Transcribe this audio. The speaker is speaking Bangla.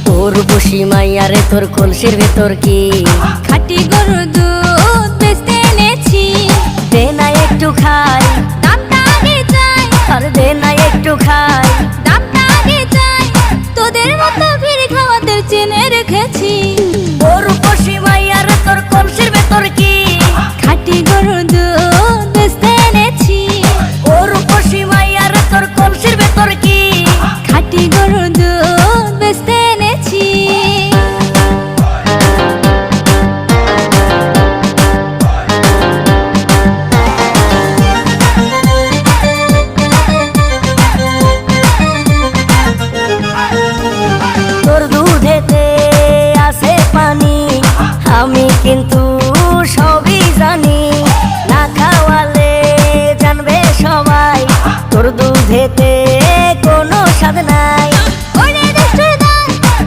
তোর বসি মাইয়ারে তোর কলসির ভেতর কি খাঁটি গরুর দুধ বেচতে এনেছি। দে না একটু খাই, দামটা আগে চাই, আর দে না একটু খাই। দামটা আগে চাই, তোদের মতো ভিড় খাওয়াতে চেনে রেখেছি। তোর বসি মাইয়ারে তোর কলসির ভেতর কি